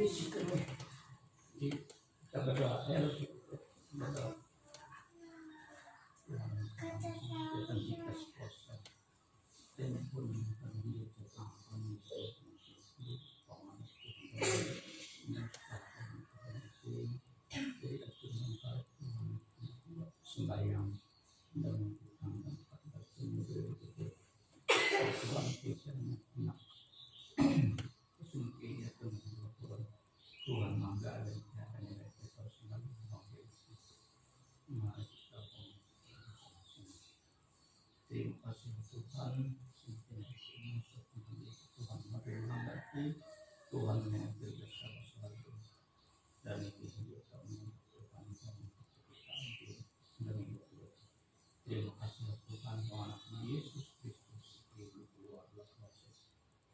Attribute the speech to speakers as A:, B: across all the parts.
A: Kita berdoa ya. Berdoa. Sembahyang dan Tuhan mangga dan terima kasih Tuhan. Tuhan memberkati, Tuhan yang bersama selalu dan itu kami Tuhan terima kasih Tuhan Tuhan Yesus Kristus luar biasa.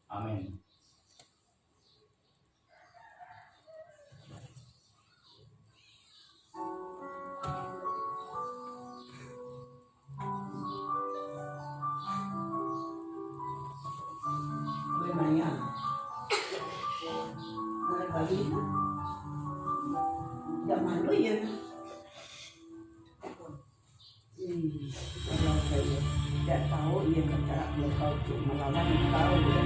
A: Amin.
B: Zaman dulu ya. Kalau saya tidak tahu, ia kata dia tahu cuma lawan tahu dia.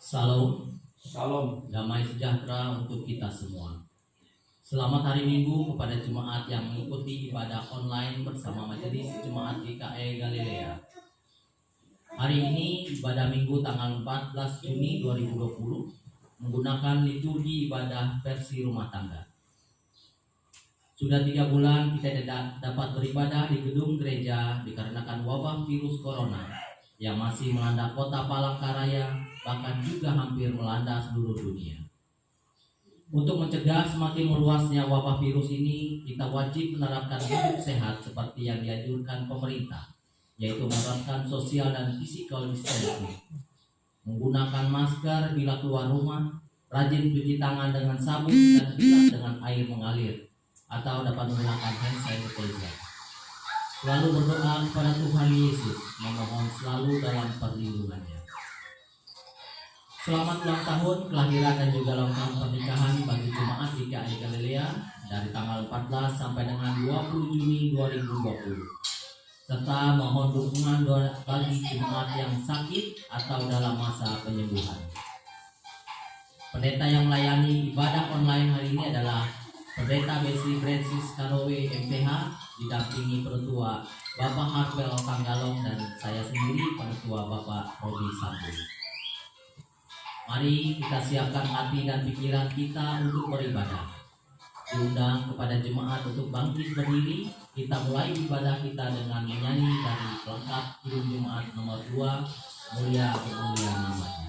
C: Salam,
A: Salam,
C: damai sejahtera untuk kita semua. Selamat hari Minggu kepada jemaat yang mengikuti ibadah online bersama Majelis Jemaat GKI Galilea. Hari ini ibadah Minggu tanggal 14 Juni 2020 menggunakan liturgi ibadah versi rumah tangga. Sudah 3 bulan kita tidak dapat beribadah di gedung gereja dikarenakan wabah virus corona yang masih melanda kota Palangkaraya, bahkan juga hampir melanda seluruh dunia. Untuk mencegah semakin meluasnya wabah virus ini, kita wajib menerapkan hidup sehat seperti yang dianjurkan pemerintah, yaitu menerapkan social dan physical distancing, menggunakan masker bila keluar rumah, rajin cuci tangan dengan sabun dan bilas dengan air mengalir, atau dapat menggunakan hand sanitizer. Selalu berdoa kepada Tuhan Yesus, memohon selalu dalam perlindungannya. Selamat ulang tahun kelahiran dan juga ulang tahun pernikahan bagi jemaat GKI Galilea dari tanggal 14 sampai dengan 20 Juni 2020. Serta mohon dukungan doa bagi jemaat yang sakit atau dalam masa penyembuhan. Pendeta yang melayani ibadah online hari ini adalah Pendeta Besri Francis Kanowe MPH, didampingi Penetua Bapak Harpel Tanggalong dan saya sendiri Penetua Bapak Rodi Sambu. Mari kita siapkan hati dan pikiran kita untuk beribadah. Diundang kepada jemaat untuk bangkit berdiri. Kita mulai ibadah kita dengan menyanyi dari pelengkap Kidung Jemaat nomor 2, Mulia Mulia Namanya.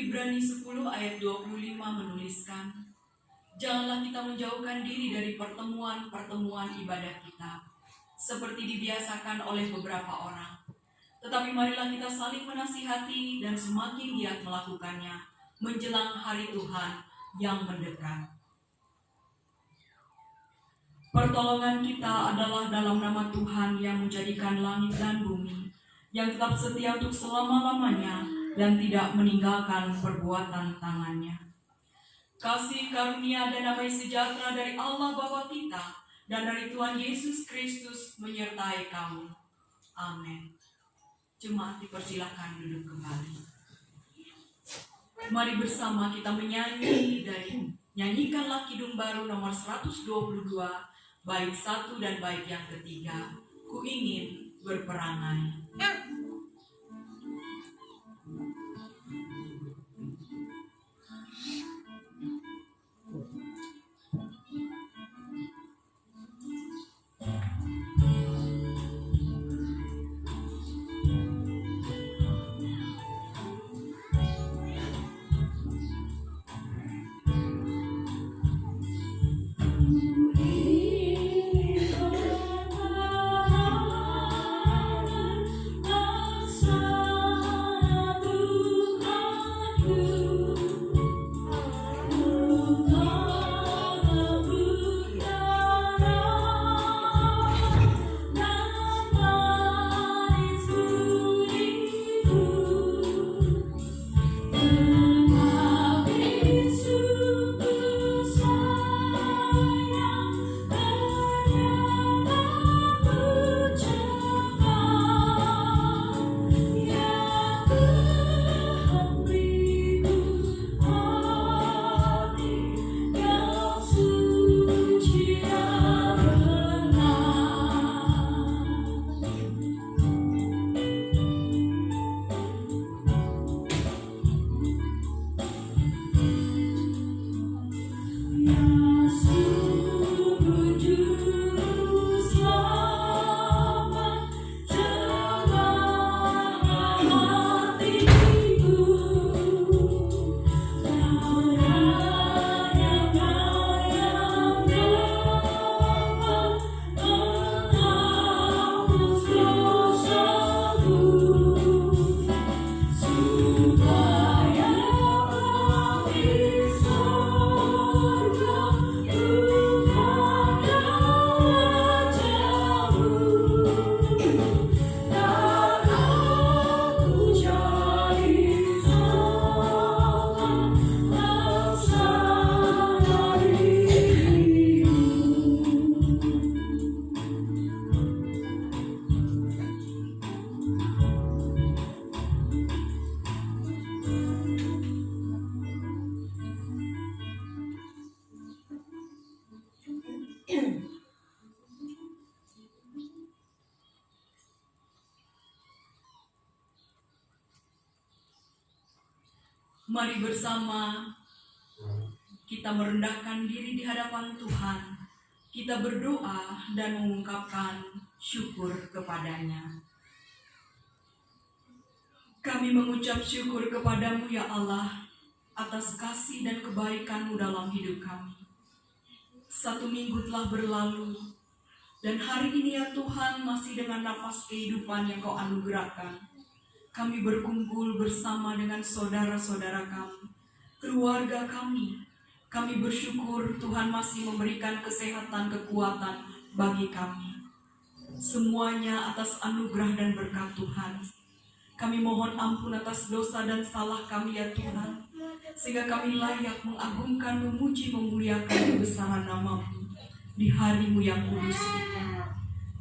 D: Ibrani 10 ayat 25 menuliskan, janganlah kita menjauhkan diri dari pertemuan-pertemuan ibadah kita, seperti dibiasakan oleh beberapa orang. Tetapi marilah kita saling menasihati dan semakin giat melakukannya menjelang hari Tuhan yang mendekat. Pertolongan kita adalah dalam nama Tuhan yang menjadikan langit dan bumi, yang tetap setia untuk selama-lamanya dan tidak meninggalkan perbuatan tangannya. Kasih karunia dan damai sejahtera dari Allah Bapa kita dan dari Tuhan Yesus Kristus menyertai kamu. Amin. Jemaat dipersilakan duduk kembali. Mari bersama kita menyanyi dari Nyanyikanlah Kidung Baru nomor 122, bait 1 dan bait yang ketiga, Ku ingin berperangai. Mari bersama kita merendahkan diri di hadapan Tuhan. Kita berdoa dan mengungkapkan syukur kepadanya. Kami mengucap syukur kepadamu ya Allah atas kasih dan kebaikan-Mu dalam hidup kami. 1 minggu telah berlalu dan hari ini ya Tuhan masih dengan nafas kehidupan yang Kau anugerahkan. Kami berkumpul bersama dengan saudara-saudara kami, keluarga kami. Kami bersyukur Tuhan masih memberikan kesehatan, kekuatan bagi kami. Semuanya atas anugerah dan berkat Tuhan. Kami mohon ampun atas dosa dan salah kami ya Tuhan, sehingga kami layak mengagungkan, memuji, memuliakan kebesaran nama-Mu di hari-Mu yang kudus itu.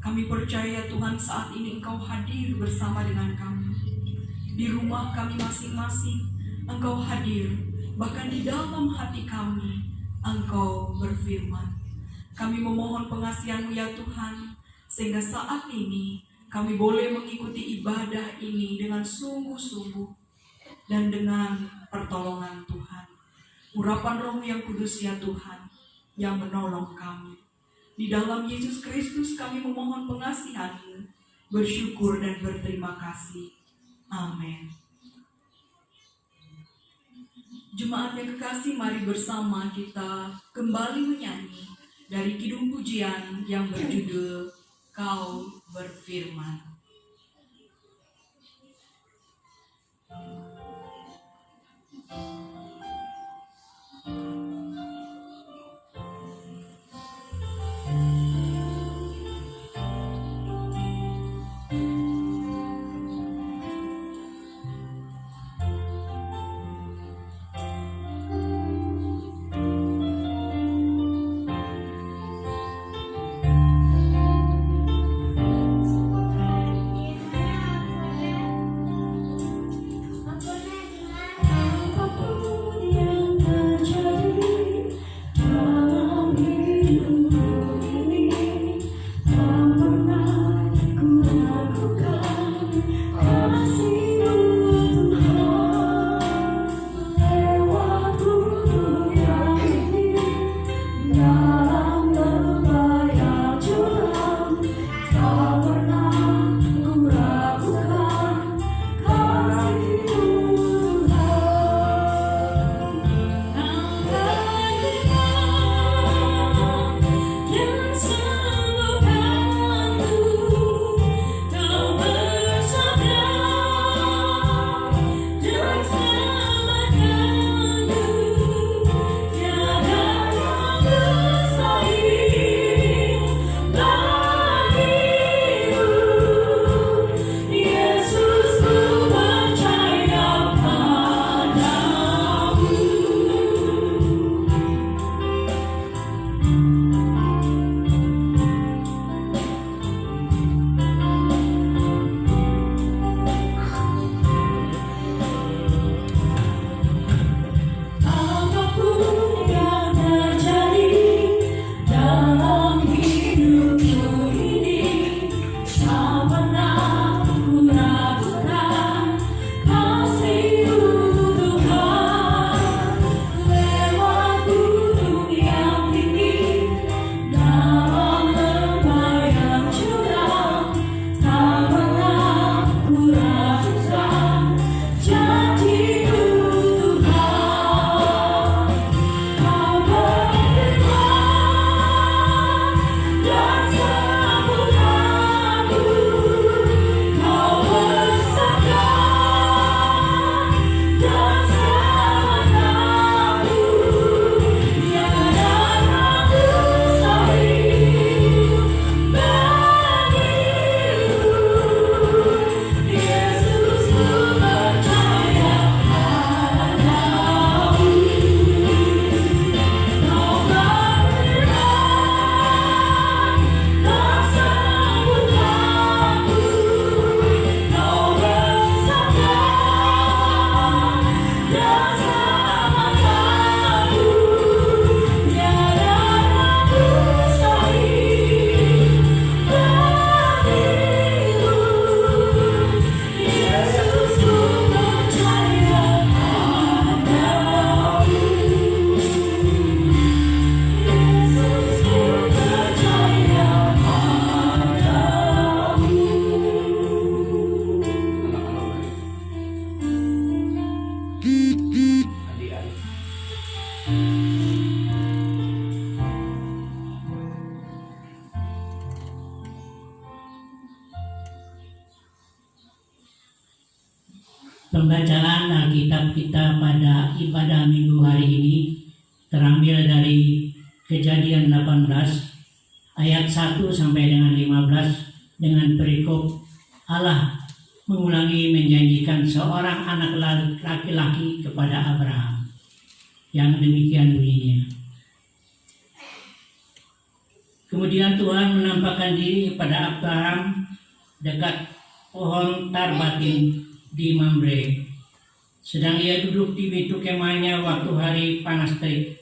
D: Kami percaya Tuhan saat ini Engkau hadir bersama dengan kami. Di rumah kami masing-masing, Engkau hadir. Bahkan di dalam hati kami, Engkau berfirman. Kami memohon pengasihan-Mu ya Tuhan, sehingga saat ini kami boleh mengikuti ibadah ini dengan sungguh-sungguh dan dengan pertolongan Tuhan. Urapan Roh-Mu yang kudus ya Tuhan, yang menolong kami. Di dalam Yesus Kristus kami memohon pengasihan-Mu, bersyukur dan berterima kasih. Amin. Jemaat yang kekasih, mari bersama kita kembali menyanyi dari kidung pujian yang berjudul Kau Berfirman.
E: Pembacaan Alkitab kita pada ibadah minggu hari ini terambil dari Kejadian 18 ayat 1 sampai dengan 15 dengan perikop Allah mengulangi menjanjikan seorang anak laki-laki kepada Abraham. Yang demikian bunyinya. Kemudian Tuhan menampakkan diri kepada Abraham dekat pohon tarbatin di Mamre. Sedang ia duduk di pintu kemahnya waktu hari panas terik.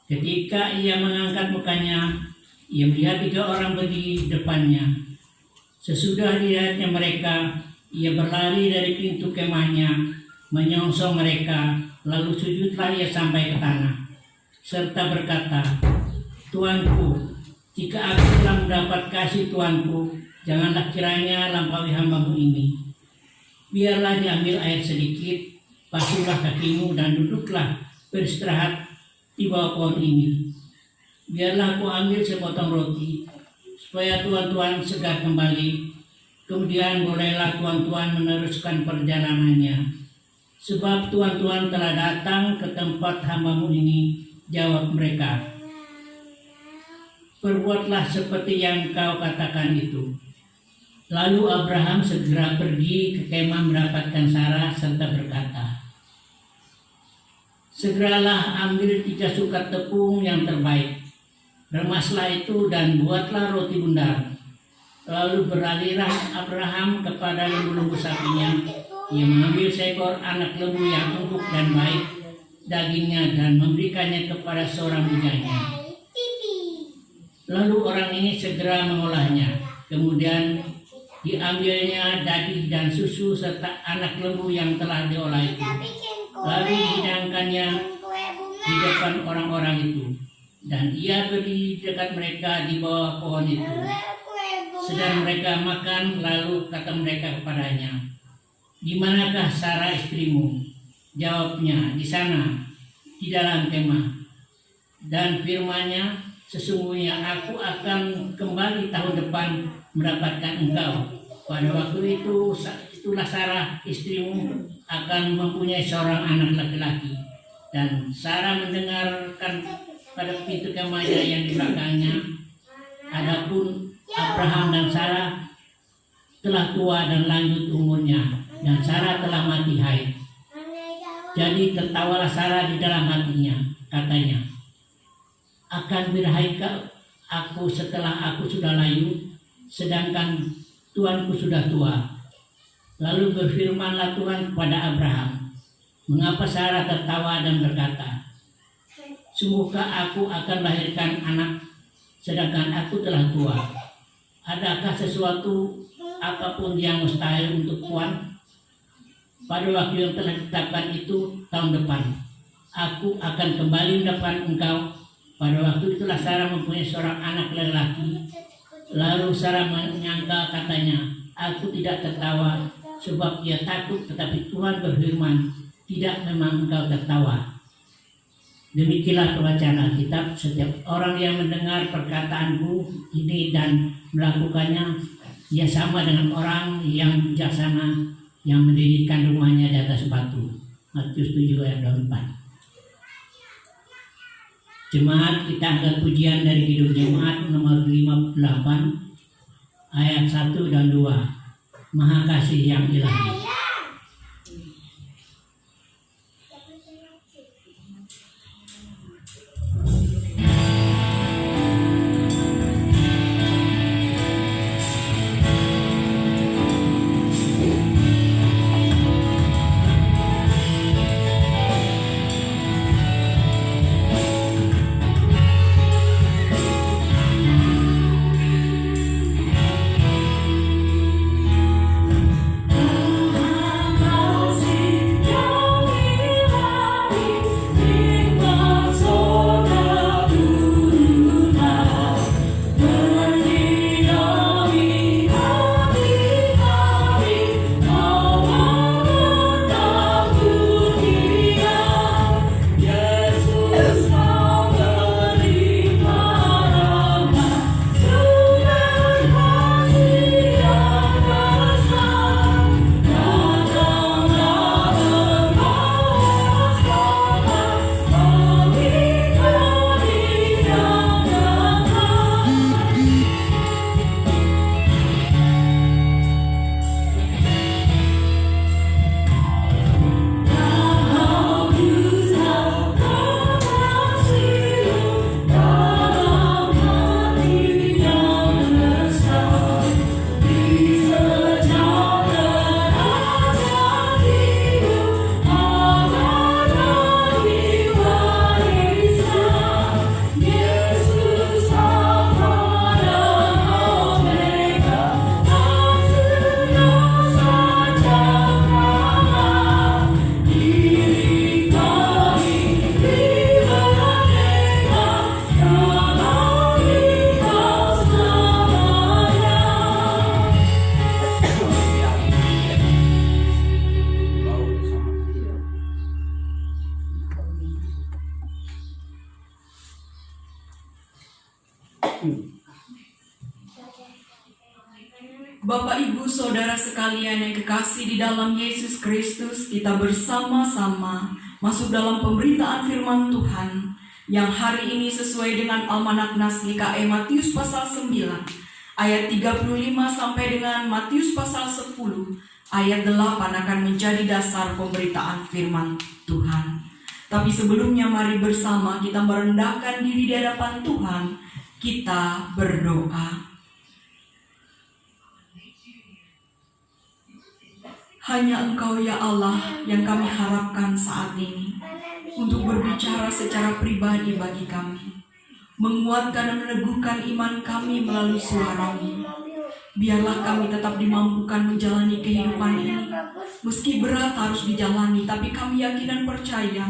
E: Ketika ia mengangkat mukanya, ia melihat 3 orang berdiri di depannya. Sesudah dilihatnya mereka, ia berlari dari pintu kemahnya, menyongsong mereka, lalu sujudlah ia sampai ke tanah, serta berkata, Tuanku, jika aku telah mendapat kasih Tuanku, janganlah kiranya lampaui hamba-Mu ini. Biarlah diambil air sedikit basuhlah kakimu dan duduklah beristirahat di bawah pohon ini. Biarlah aku ambil sepotong roti, supaya tuan-tuan segar kembali. Kemudian bolehlah tuan-tuan meneruskan perjalanannya. Sebab tuan-tuan telah datang ke tempat hamba-Mu ini. Jawab mereka, perbuatlah seperti yang kau katakan itu. Lalu Abraham segera pergi ke kemah mendapatkan Sarah serta berkata, segeralah ambil 3 sukat tepung yang terbaik, remaslah itu dan buatlah roti bundar. Lalu beralihlah Abraham kepada lembu-lembu sapinya. Ia mengambil seekor anak lembu yang empuk dan baik dagingnya dan memberikannya kepada seorang bujangnya. Lalu orang ini segera mengolahnya. Kemudian diambilnya daging dan susu serta anak lembu yang telah diolah itu. Lalu dihidangkannya di depan orang-orang itu. Dan ia berdiri dekat mereka di bawah pohon itu. Sedang mereka makan, lalu kata mereka kepadanya, di manakah Sarah istrimu? Jawabnya, di sana, di dalam kemah. Dan firman-Nya, sesungguhnya aku akan kembali tahun depan mendapatkan engkau. Pada waktu itu, itulah Sarah istrimu akan mempunyai seorang anak laki-laki. Dan Sarah mendengarkan pada pintu kemahnya yang di belakangnya. Adapun Abraham dan Sarah telah tua dan lanjut umurnya, dan Sarah telah mati haid. Jadi tertawalah Sarah di dalam hatinya, katanya, akan berhaikal aku setelah aku sudah layu, sedangkan tuanku sudah tua. Lalu berfirmanlah Tuhan kepada Abraham, mengapa Sarah tertawa dan berkata, sungguhkah aku akan lahirkan anak, sedangkan aku telah tua? Adakah sesuatu apapun yang mustahil untuk Tuhan? Pada waktu yang telah ditetapkan itu tahun depan, aku akan kembali mendapat engkau. Pada waktu itulah Sarah mempunyai seorang anak lelaki. Lalu Sarah menyangka, katanya, aku tidak tertawa, sebab ia takut. Tetapi Tuhan berfirman, tidak, memang engkau tertawa. Demikianlah pembacaan Alkitab. Setiap orang yang mendengar perkataanku ini dan melakukannya, ia sama dengan orang yang bijaksana yang mendirikan rumahnya di atas batu. Matius 7 ayat 24. Jemaat, kita angkat pujian dari Kidung Jemaat nomor 58 ayat 1 dan 2. Maha Kasih yang Ilahi.
F: Tuhan
D: Bapak, Ibu, Saudara sekalian yang kekasih di dalam Yesus Kristus, kita bersama-sama masuk dalam pemberitaan firman Tuhan yang hari ini sesuai dengan Almanak Nas GKE Matius pasal 9 ayat 35 sampai dengan Matius pasal 10 ayat 8 akan menjadi dasar pemberitaan firman Tuhan. Tapi sebelumnya mari bersama kita merendahkan diri di hadapan Tuhan, kita berdoa. Hanya Engkau ya Allah yang kami harapkan saat ini untuk berbicara secara pribadi bagi kami, menguatkan dan meneguhkan iman kami melalui suara-Mu. Biarlah kami tetap dimampukan menjalani kehidupan ini, meski berat harus dijalani, tapi kami yakin dan percaya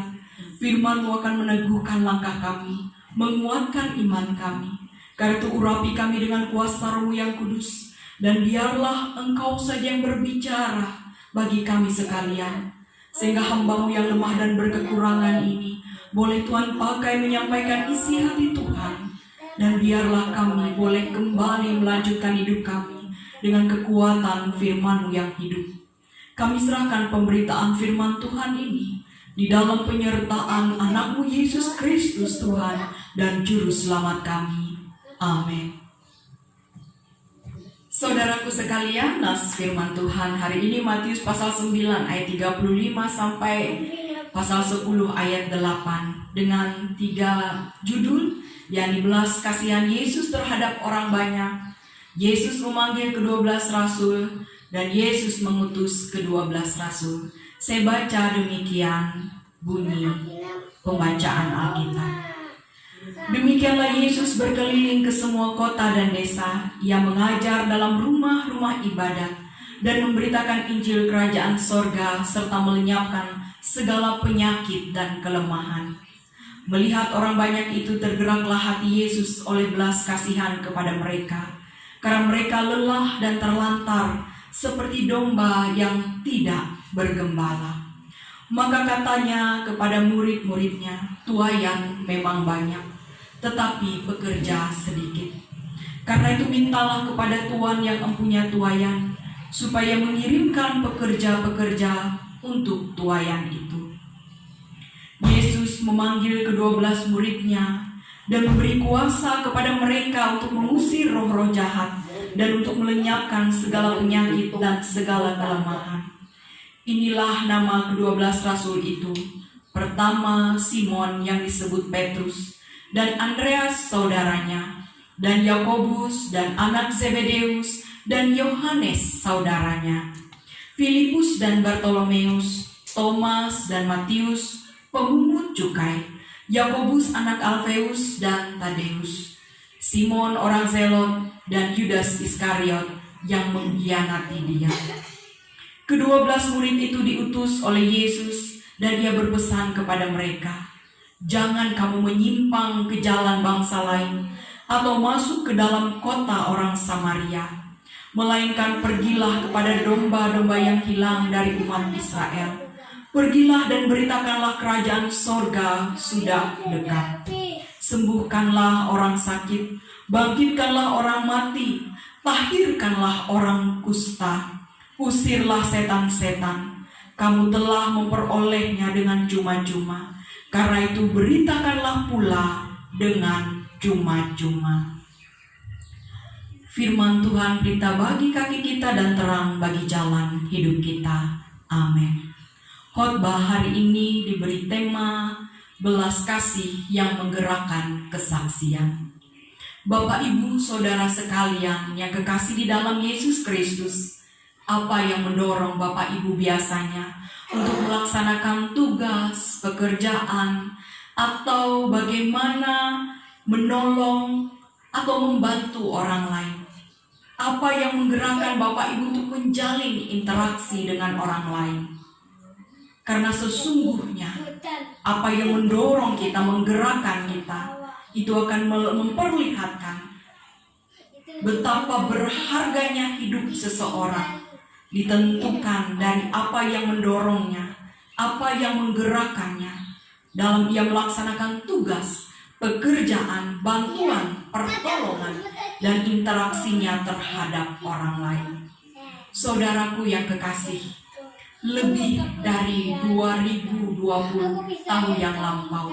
D: firman-Mu akan meneguhkan langkah kami, menguatkan iman kami. Karena itu urapi kami dengan kuasa Roh-Mu yang kudus, dan biarlah Engkau saja yang berbicara bagi kami sekalian, sehingga hamba-Mu yang lemah dan berkekurangan ini boleh Tuhan pakai menyampaikan isi hati Tuhan, dan biarlah kami boleh kembali melanjutkan hidup kami dengan kekuatan firman-Mu yang hidup. Kami serahkan pemberitaan firman Tuhan ini di dalam penyertaan anak-Mu Yesus Kristus Tuhan dan Juru Selamat kami. Amin. Saudaraku sekalian, nas firman Tuhan hari ini Matius pasal 9 ayat 35 sampai pasal 10 ayat 8 dengan 3 judul, yakni belas kasihan Yesus terhadap orang banyak, Yesus memanggil ke-12 rasul, dan Yesus mengutus ke-12 rasul. Saya baca demikian bunyi pembacaan Alkitab. Demikianlah Yesus berkeliling ke semua kota dan desa. Ia mengajar dalam rumah-rumah ibadat dan memberitakan Injil kerajaan sorga serta melenyapkan segala penyakit dan kelemahan. Melihat orang banyak itu, tergeraklah hati Yesus oleh belas kasihan kepada mereka, karena mereka lelah dan terlantar seperti domba yang tidak bergembala. Maka katanya kepada murid-muridnya, tuaian memang banyak, tetapi pekerja sedikit. Karena itu mintalah kepada Tuhan yang empunya tuaian, supaya mengirimkan pekerja-pekerja untuk tuaian itu. Yesus memanggil ke-12 muridnya dan memberi kuasa kepada mereka untuk mengusir roh-roh jahat dan untuk melenyapkan segala penyakit dan segala kelemahan. Inilah nama ke-12 rasul itu. Pertama, Simon yang disebut Petrus, dan Andreas saudaranya, dan Yakobus dan anak Zebedeus, dan Yohanes saudaranya, Filipus dan Bartolomeus, Thomas dan Matius pemungut cukai, Yakobus anak Alfeus dan Tadeus, Simon orang Zelot, dan Yudas Iskariot yang mengkhianati dia. Ke-12 murid itu diutus oleh Yesus, dan dia berpesan kepada mereka, jangan kamu menyimpang ke jalan bangsa lain atau masuk ke dalam kota orang Samaria, melainkan pergilah kepada domba-domba yang hilang dari umat Israel. Pergilah dan beritakanlah kerajaan sorga sudah dekat. Sembuhkanlah orang sakit, bangkitkanlah orang mati, tahirkanlah orang kusta, usirlah setan-setan. Kamu telah memperolehnya dengan cuma-cuma. Karena itu beritakanlah pula dengan cuma-cuma. Firman Tuhan berita bagi kaki kita dan terang bagi jalan hidup kita. Amin. Khotbah hari ini diberi tema belas kasih yang menggerakkan kesaksian. Bapak, Ibu, Saudara sekalian yang kekasih di dalam Yesus Kristus, apa yang mendorong Bapak Ibu biasanya untuk melaksanakan tugas, pekerjaan, atau bagaimana menolong atau membantu orang lain? Apa yang menggerakkan Bapak Ibu untuk menjalin interaksi dengan orang lain? Karena sesungguhnya apa yang mendorong kita, menggerakkan kita, itu akan memperlihatkan betapa berharganya hidup seseorang ditentukan dari apa yang mendorongnya, apa yang menggerakkannya dalam ia melaksanakan tugas, pekerjaan, bantuan, pertolongan, dan interaksinya terhadap orang lain. Saudaraku yang kekasih, lebih dari 2020 tahun yang lampau,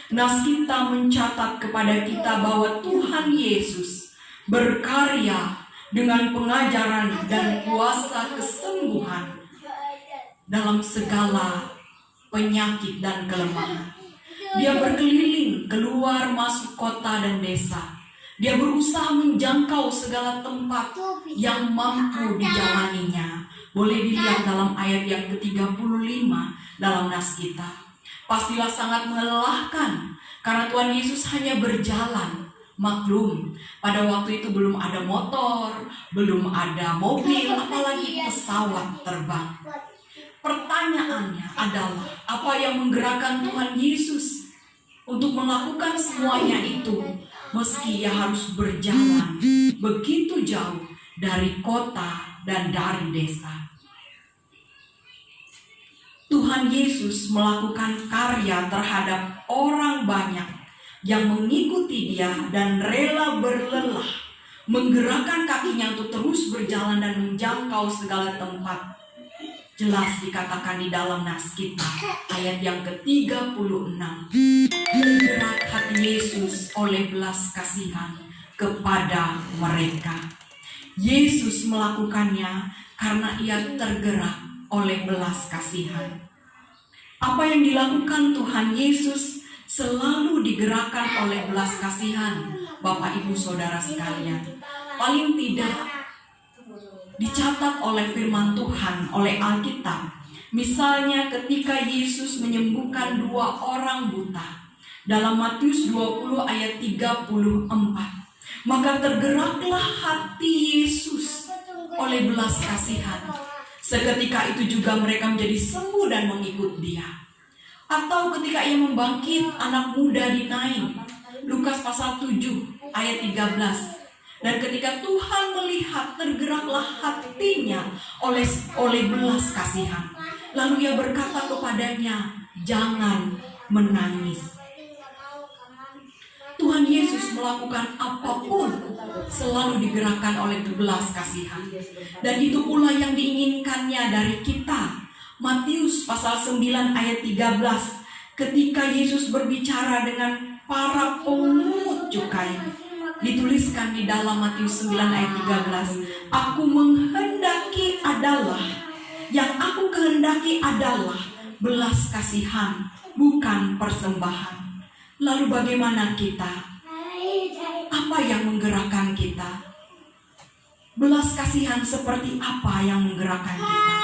D: Naskita mencatat kepada kita bahwa Tuhan Yesus berkarya dengan pengajaran dan kuasa kesembuhan dalam segala penyakit dan kelemahan. Dia berkeliling keluar masuk kota dan desa. Dia berusaha menjangkau segala tempat yang mampu dijalaninya. Boleh dilihat dalam ayat yang ke-35 dalam Naskita. Pastilah sangat melelahkan karena Tuhan Yesus hanya berjalan. Maklum, pada waktu itu belum ada motor, belum ada mobil, apalagi pesawat terbang. Pertanyaannya adalah, apa yang menggerakkan Tuhan Yesus untuk melakukan semuanya itu meski ia harus berjalan begitu jauh dari kota dan dari desa? Tuhan Yesus melakukan karya terhadap orang banyak yang mengikuti dia dan rela berlelah menggerakkan kakinya untuk terus berjalan dan menjangkau segala tempat. Jelas dikatakan di dalam Naskita ayat yang ke-36. Tergerak hati Yesus oleh belas kasihan kepada mereka. Yesus melakukannya karena ia tergerak oleh belas kasihan. Apa yang dilakukan Tuhan Yesus selalu digerakkan oleh belas kasihan, Bapak Ibu Saudara sekalian. Paling tidak dicatat oleh firman Tuhan, oleh Alkitab. Misalnya ketika Yesus menyembuhkan 2 orang buta dalam Matius 20 ayat 34, maka tergeraklah hati Yesus oleh belas kasihan. Seketika itu juga mereka menjadi sembuh dan mengikut dia. Atau ketika ia membangkit anak muda di Nain, Lukas pasal 7 ayat 13. Dan ketika Tuhan melihat, tergeraklah hatinya oleh belas kasihan. Lalu ia berkata kepadanya, jangan menangis. Tuhan Yesus melakukan apapun selalu digerakkan oleh belas kasihan. Dan itu pula yang diinginkannya dari kita. Matius pasal 9 ayat 13, ketika Yesus berbicara dengan para pemungut cukai, dituliskan di dalam Matius 9 ayat 13, yang aku kehendaki adalah belas kasihan, bukan persembahan. Lalu bagaimana kita? Apa yang menggerakkan kita? Belas kasihan seperti apa yang menggerakkan kita?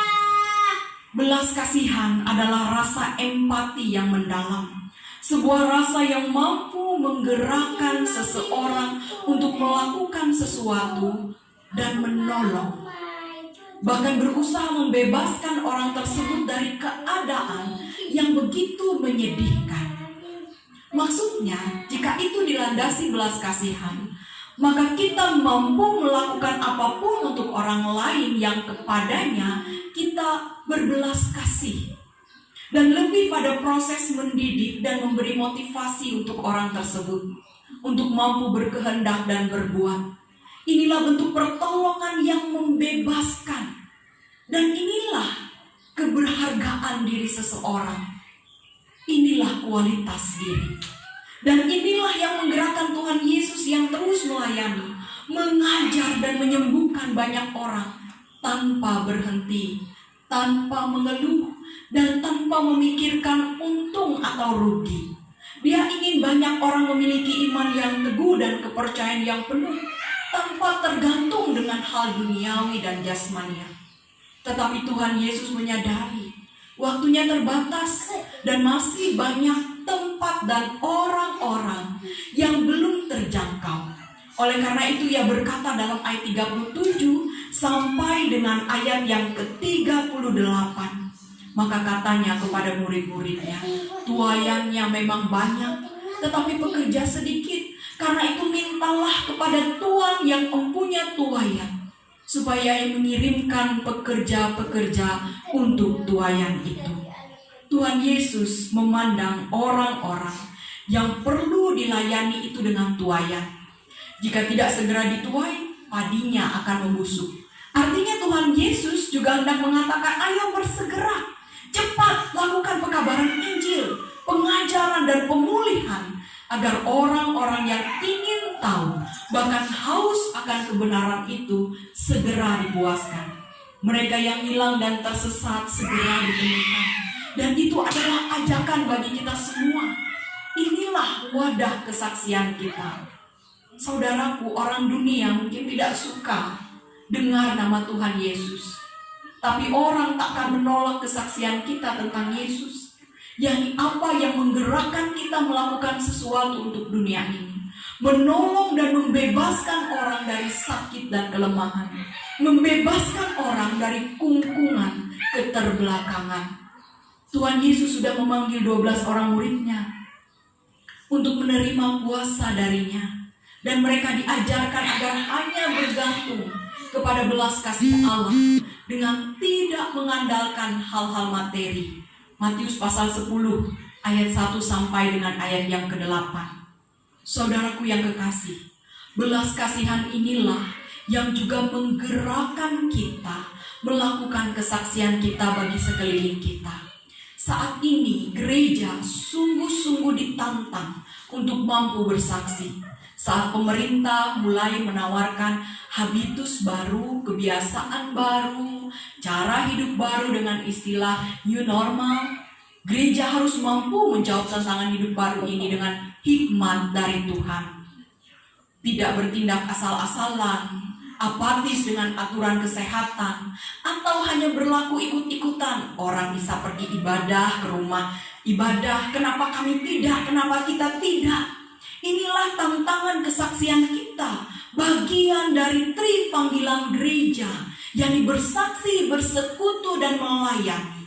D: Belas kasihan adalah rasa empati yang mendalam. Sebuah rasa yang mampu menggerakkan seseorang untuk melakukan sesuatu dan menolong. Bahkan berusaha membebaskan orang tersebut dari keadaan yang begitu menyedihkan. Maksudnya, jika itu dilandasi belas kasihan, maka kita mampu melakukan apapun untuk orang lain yang kepadanya kita berbelas kasih. Dan lebih pada proses mendidik dan memberi motivasi untuk orang tersebut untuk mampu berkehendak dan berbuat. Inilah bentuk pertolongan yang membebaskan. Dan inilah keberhargaan diri seseorang. Inilah kualitas diri. Dan inilah yang menggerakkan Tuhan Yesus yang terus melayani, mengajar dan menyembuhkan banyak orang tanpa berhenti, tanpa mengeluh, dan tanpa memikirkan untung atau rugi. Dia ingin banyak orang memiliki iman yang teguh dan kepercayaan yang penuh, tanpa tergantung dengan hal duniawi dan jasmania. Tetapi Tuhan Yesus menyadari waktunya terbatas dan masih banyak tempat dan orang-orang yang belum terjangkau. Oleh karena itu ia berkata dalam ayat 37 sampai dengan ayat yang ke-38. Maka katanya kepada murid-muridnya, tuaiannya memang banyak, tetapi pekerja sedikit. Karena itu mintalah kepada Tuhan yang mempunyai tuaian, supaya ia mengirimkan pekerja-pekerja untuk tuaian itu. Tuhan Yesus memandang orang-orang yang perlu dilayani itu dengan tuaian. Jika tidak segera dituai, padinya akan membusuk. Artinya Tuhan Yesus juga hendak mengatakan, ayo bersegera, cepat lakukan pekabaran Injil, pengajaran dan pemulihan, agar orang-orang yang ingin tahu, bahkan haus akan kebenaran itu, segera dipuaskan. Mereka yang hilang dan tersesat segera ditemukan. Dan itu adalah ajakan bagi kita semua. Inilah wadah kesaksian kita. Saudaraku, orang dunia mungkin tidak suka dengar nama Tuhan Yesus. Tapi orang takkan menolak kesaksian kita tentang Yesus. Yang apa yang menggerakkan kita melakukan sesuatu untuk dunia ini. Menolong dan membebaskan orang dari sakit dan kelemahan. Membebaskan orang dari kungkungan, keterbelakangan. Tuhan Yesus sudah memanggil 12 orang muridnya untuk menerima kuasa darinya. Dan mereka diajarkan agar hanya bergantung kepada belas kasih Allah dengan tidak mengandalkan hal-hal materi. Matius pasal 10 ayat 1 sampai dengan ayat yang ke-8. Saudaraku yang kekasih, belas kasihan inilah yang juga menggerakkan kita melakukan kesaksian kita bagi sekeliling kita. Saat ini gereja sungguh-sungguh ditantang untuk mampu bersaksi. Saat pemerintah mulai menawarkan habitus baru, kebiasaan baru, cara hidup baru dengan istilah new normal, gereja harus mampu menjawab tantangan hidup baru ini dengan hikmat dari Tuhan. Tidak bertindak asal-asalan, apatis dengan aturan kesehatan, atau hanya berlaku ikut-ikutan. Orang bisa pergi ibadah ke rumah ibadah, kenapa kami tidak, kenapa kita tidak? Inilah tantangan kesaksian kita, bagian dari tri panggilan gereja, yakni bersaksi, bersekutu, dan melayani.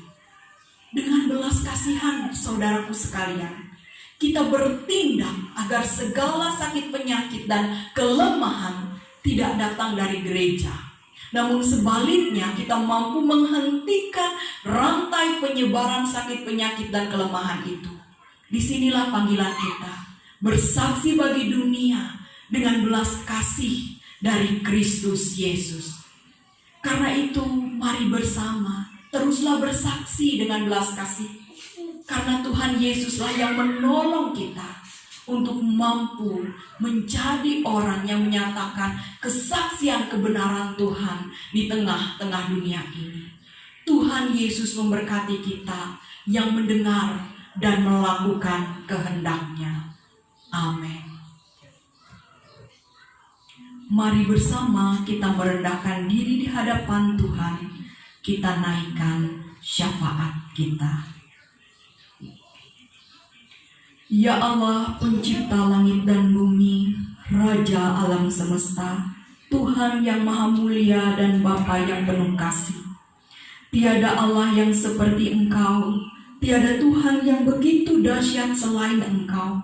D: Dengan belas kasihan, saudaraku sekalian, kita bertindak agar segala sakit penyakit dan kelemahan tidak datang dari gereja. Namun sebaliknya kita mampu menghentikan rantai penyebaran sakit penyakit dan kelemahan itu. Disinilah panggilan kita, bersaksi bagi dunia dengan belas kasih dari Kristus Yesus. Karena itu mari bersama teruslah bersaksi dengan belas kasih. Karena Tuhan Yesuslah yang menolong kita untuk mampu menjadi orang yang menyatakan kesaksian kebenaran Tuhan di tengah-tengah dunia ini. Tuhan Yesus memberkati kita yang mendengar dan melakukan kehendak-Nya. Amin. Mari bersama kita merendahkan diri di hadapan Tuhan. Kita naikkan syafaat kita. Ya Allah, pencipta langit dan bumi, Raja alam semesta, Tuhan yang maha mulia dan Bapa yang penuh kasih. Tiada Allah yang seperti Engkau, tiada Tuhan yang begitu dahsyat selain Engkau.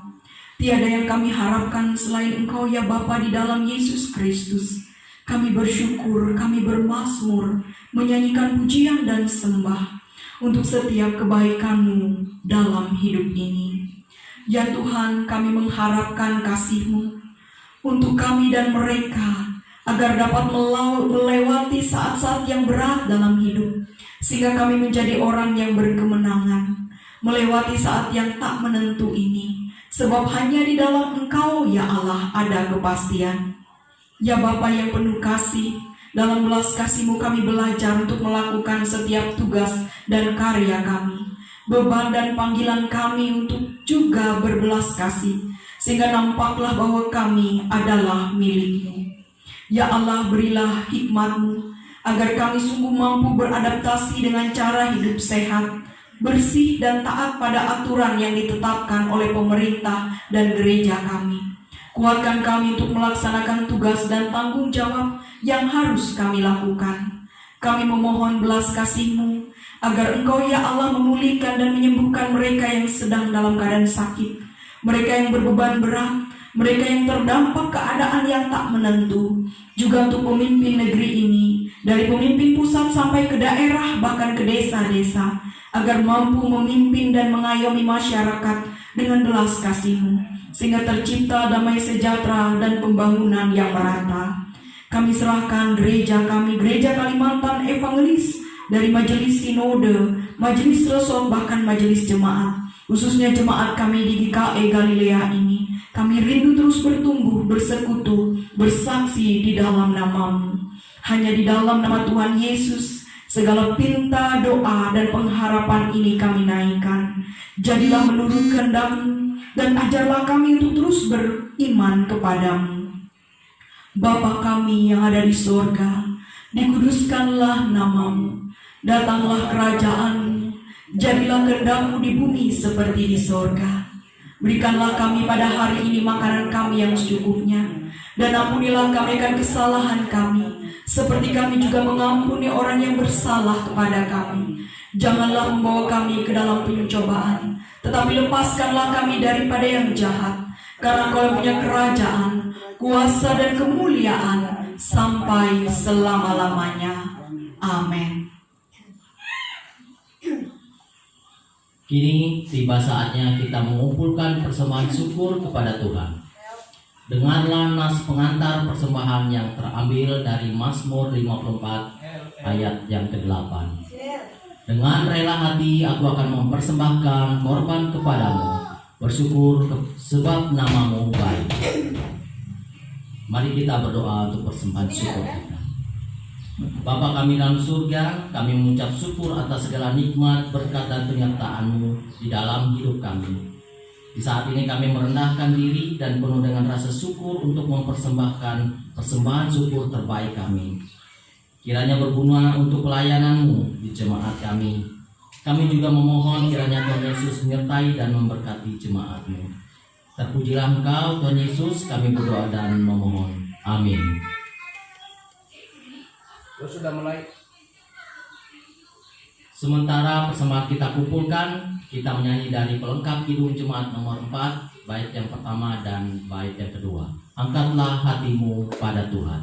D: Tiada yang kami harapkan selain Engkau ya Bapa di dalam Yesus Kristus. Kami bersyukur, kami bermazmur, menyanyikan pujian dan sembah untuk setiap kebaikan-Mu dalam hidup ini. Ya Tuhan, kami mengharapkan kasih-Mu untuk kami dan mereka, agar dapat melewati saat-saat yang berat dalam hidup, sehingga kami menjadi orang yang berkemenangan, melewati saat yang tak menentu ini, sebab hanya di dalam Engkau, ya Allah, ada kepastian. Ya Bapa yang penuh kasih, dalam belas kasih-Mu kami belajar untuk melakukan setiap tugas dan karya kami, beban dan panggilan kami untuk juga berbelas kasih, sehingga nampaklah bahwa kami adalah milik-Mu. Ya Allah, berilah hikmat-Mu, agar kami sungguh mampu beradaptasi dengan cara hidup sehat, bersih dan taat pada aturan yang ditetapkan oleh pemerintah dan gereja kami. Kuatkan kami untuk melaksanakan tugas dan tanggung jawab yang harus kami lakukan. Kami memohon belas kasih-Mu, agar Engkau ya Allah memulihkan dan menyembuhkan mereka yang sedang dalam keadaan sakit, mereka yang berbeban berat, mereka yang terdampak keadaan yang tak menentu, juga untuk pemimpin negeri ini, dari pemimpin pusat sampai ke daerah bahkan ke desa-desa, agar mampu memimpin dan mengayomi masyarakat dengan belas kasih-Mu, sehingga tercipta damai sejahtera dan pembangunan yang merata. Kami serahkan gereja kami, Gereja Kalimantan Evangelis, dari majelis sinode, majelis reson, bahkan majelis jemaat, khususnya jemaat kami di GKE Galilea ini. Kami rindu terus bertumbuh, bersekutu, bersaksi di dalam nama-Mu. Hanya di dalam nama Tuhan Yesus, segala pinta, doa, dan pengharapan ini kami naikkan. Jadilah menurut kehendak-Mu, dan ajarlah kami untuk terus beriman kepada-Mu. Bapa kami yang ada di sorga, dikuduskanlah nama-Mu, datanglah kerajaan-Mu, jadilah kehendak-Mu di bumi seperti di sorga. Berikanlah kami pada hari ini makanan kami yang secukupnya, dan ampunilah kami akan kesalahan kami, seperti kami juga mengampuni orang yang bersalah kepada kami. Janganlah membawa kami ke dalam pencobaan, tetapi lepaskanlah kami daripada yang jahat, karena Kau punya kerajaan, kuasa dan kemuliaan sampai selama-lamanya. Amin.
C: Kini tiba saatnya kita mengumpulkan persembahan syukur kepada Tuhan. Dengarlah nas pengantar persembahan yang terambil dari Mazmur 54 ayat yang ke-8. Dengan rela hati aku akan mempersembahkan korban kepadamu, bersyukur sebab nama-Mu baik. Mari kita berdoa untuk persembahan syukur kita. Bapa kami dalam surga, kami mengucap syukur atas segala nikmat, berkat dan penyertaan-Mu di dalam hidup kami. Di saat ini kami merendahkan diri dan penuh dengan rasa syukur untuk mempersembahkan persembahan syukur terbaik kami. Kiranya berguna untuk pelayanan-Mu di jemaat kami. Kami juga memohon kiranya Tuhan Yesus menyertai dan memberkati jemaat-Mu. Terpujilah Engkau Tuhan Yesus, kami berdoa dan memohon. Amin.
A: Sudah mulai.
C: Sementara persembahan kita kumpulkan, kita menyanyi dari pelengkap Kidung Jemaat nomor 4, bait yang pertama dan bait yang kedua. Angkatlah hatimu pada Tuhan.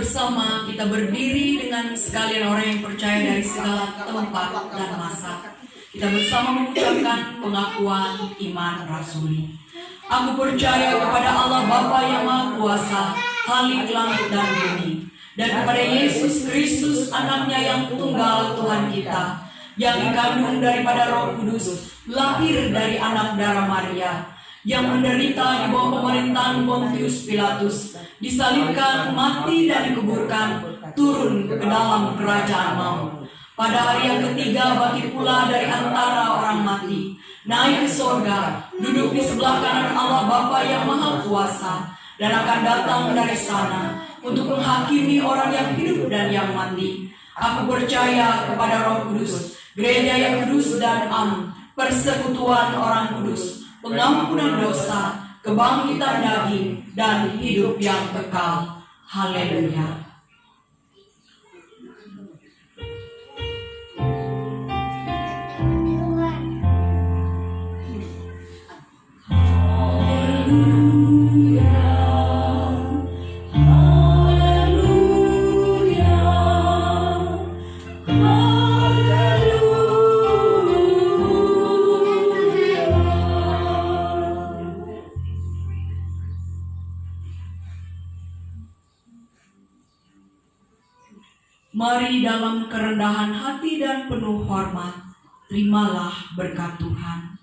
D: bersama kita berdiri dengan sekalian orang yang percaya dari segala tempat dan masa. Kita bersama mengucapkan pengakuan iman rasuli. Aku percaya kepada Allah Bapa yang Maha Kuasa, Khalik langit dan bumi, dan kepada Yesus Kristus, anaknya yang tunggal Tuhan kita, yang dikandung daripada Roh Kudus, lahir dari anak darah Maria, yang menderita di bawah pemerintahan Pontius Pilatus, disalibkan, mati dan dikuburkan, turun ke dalam kerajaan maut. Pada hari yang ketiga bangkit pula dari antara orang mati, naik ke sorga, duduk di sebelah kanan Allah Bapa yang Maha Kuasa, dan akan datang dari sana untuk menghakimi orang yang hidup dan yang mati. Aku percaya kepada Roh Kudus, gereja yang kudus dan am, persekutuan orang kudus, pengampunan dosa, kebangkitan daging, dan hidup yang kekal. Haleluya. Mari dalam kerendahan hati dan penuh hormat, terimalah berkat Tuhan.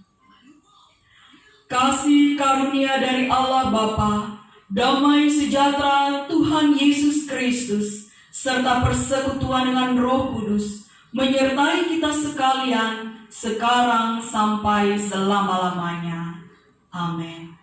D: Kasih karunia dari Allah Bapa, damai sejahtera Tuhan Yesus Kristus, serta persekutuan dengan Roh Kudus, menyertai kita sekalian, sekarang sampai selama-lamanya. Amin.